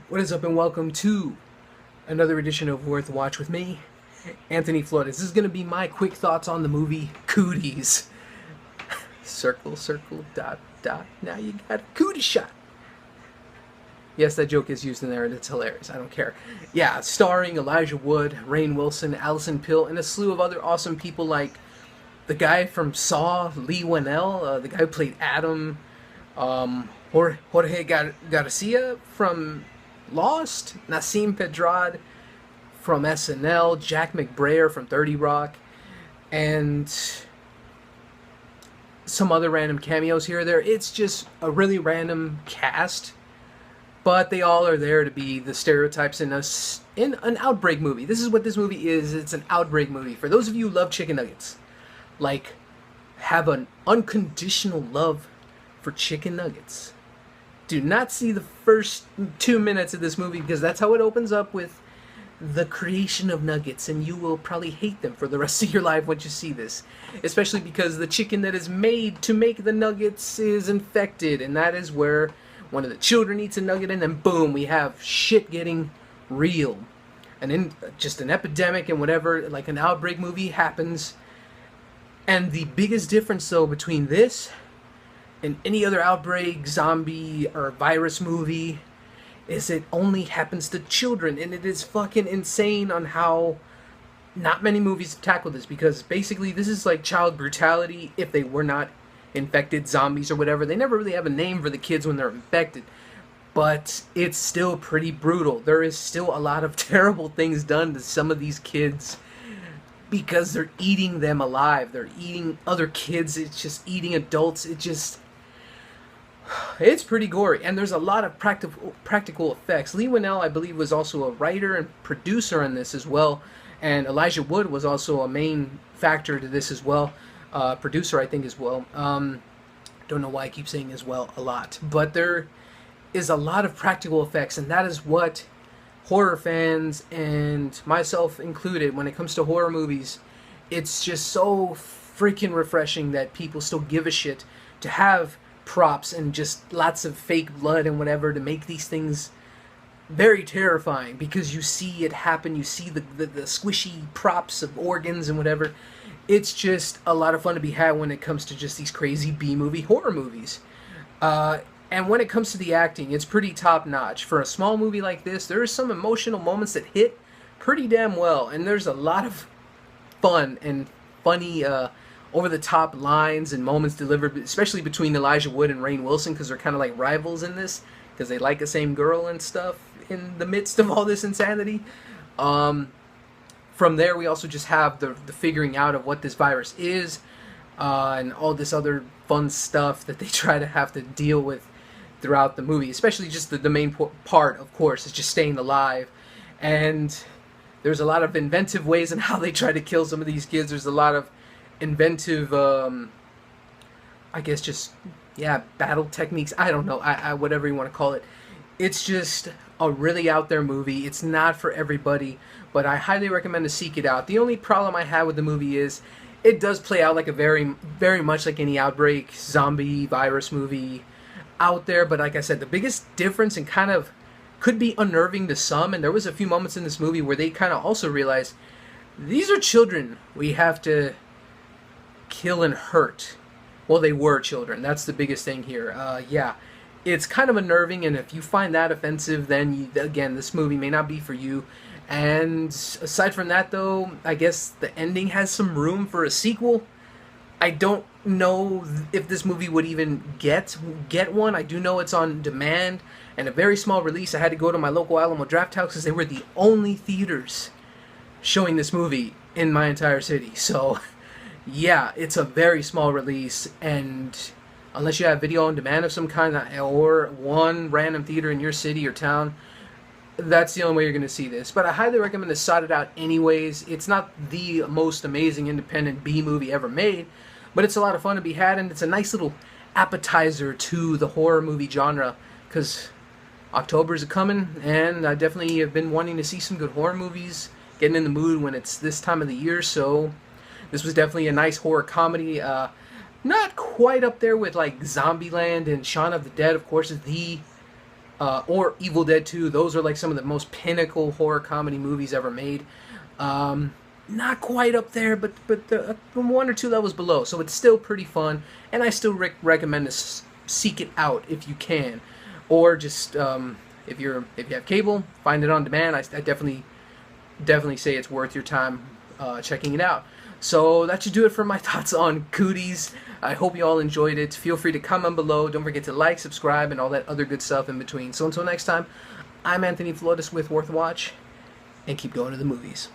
What is up, and welcome to another edition of Worth a Watch with me, Anthony Flores. This is going to be my quick thoughts on the movie Cooties. Circle, circle, dot, dot, now you got a cootie shot. Yes, that joke is used in there and it's hilarious. I don't care. Yeah, starring Elijah Wood, Rainn Wilson, Allison Pill, and a slew of other awesome people like the guy from Saw, Leigh Whannel, the guy who played Adam, Jorge Garcia from Lost, Nasim Pedrad from SNL, Jack McBrayer from 30 Rock, and some other random cameos here or there. It's just a really random cast, but they all are there to be the stereotypes in an outbreak movie. This is what this movie is. It's an outbreak movie. For those of you who love chicken nuggets, like, have an unconditional love for chicken nuggets, do not see the first 2 minutes of this movie, because that's how it opens up, with the creation of nuggets, and you will probably hate them for the rest of your life once you see this. Especially because the chicken that is made to make the nuggets is infected, and that is where one of the children eats a nugget, and then boom, we have shit getting real. And then just an epidemic and whatever, like an outbreak movie happens. And the biggest difference, though, between this and any other outbreak, zombie, or virus movie is it only happens to children. And it is fucking insane on how not many movies tackle this, because basically this is like child brutality if they were not infected zombies or whatever. They never really have a name for the kids when they're infected, but it's still pretty brutal. There is still a lot of terrible things done to some of these kids because they're eating them alive. They're eating other kids. It's just eating adults. It's pretty gory, and there's a lot of practical effects. Leigh Whannel, I believe, was also a writer and producer on this as well, and Elijah Wood was also a main factor to this as well. Producer, I think, as well. Don't know why I keep saying as well a lot, but there is a lot of practical effects, and that is what horror fans, and myself included, when it comes to horror movies, it's just so freaking refreshing that people still give a shit to have props and just lots of fake blood and whatever to make these things very terrifying, because you see it happen. You see the squishy props of organs and whatever. It's just a lot of fun to be had when it comes to just these crazy B-movie horror movies. And when it comes to the acting, it's pretty top-notch. For a small movie like this, there are some emotional moments that hit pretty damn well, and there's a lot of fun and funny over-the-top lines and moments delivered, especially between Elijah Wood and Rainn Wilson, because they're kind of like rivals in this, because they like the same girl and stuff in the midst of all this insanity. From there, we also just have the figuring out of what this virus is, and all this other fun stuff that they try to have to deal with throughout the movie. Especially just the main part, of course, is just staying alive. And there's a lot of inventive ways in how they try to kill some of these kids. There's a lot of inventive, I guess just, yeah, battle techniques. I don't know, whatever you want to call it. It's just a really out there movie. It's not for everybody, but I highly recommend to seek it out. The only problem I have with the movie is it does play out like a very much like any outbreak, zombie, virus movie out there. But like I said, the biggest difference, and kind of could be unnerving to some, and there was a few moments in this movie where they kind of also realized these are children we have to kill and hurt. Well, they were children. That's the biggest thing here. Yeah, it's kind of unnerving, and if you find that offensive, then again, this movie may not be for you. And aside from that, though, I guess the ending has some room for a sequel. I don't know if this movie would even get one. I do know it's on demand and a very small release. I had to go to my local Alamo Drafthouse because they were the only theaters showing this movie in my entire city. So yeah, it's a very small release, and unless you have video on demand of some kind, or one random theater in your city or town, that's the only way you're going to see this. But I highly recommend to sort it out anyways. It's not the most amazing independent B movie ever made, but it's a lot of fun to be had, and it's a nice little appetizer to the horror movie genre, because October's coming, and I definitely have been wanting to see some good horror movies, getting in the mood when it's this time of the year. So this was definitely a nice horror comedy. Not quite up there with like Zombieland and Shaun of the Dead, of course, is the or Evil Dead 2. Those are like some of the most pinnacle horror comedy movies ever made. Not quite up there, but one or two levels below. So it's still pretty fun, and I still recommend to seek it out if you can, or just if you have cable, find it on demand. I definitely say it's worth your time checking it out. So that should do it for my thoughts on Cooties. I hope you all enjoyed it. Feel free to comment below. Don't forget to like, subscribe, and all that other good stuff in between. So until next time, I'm Anthony Flores with Worth a Watch, and keep going to the movies.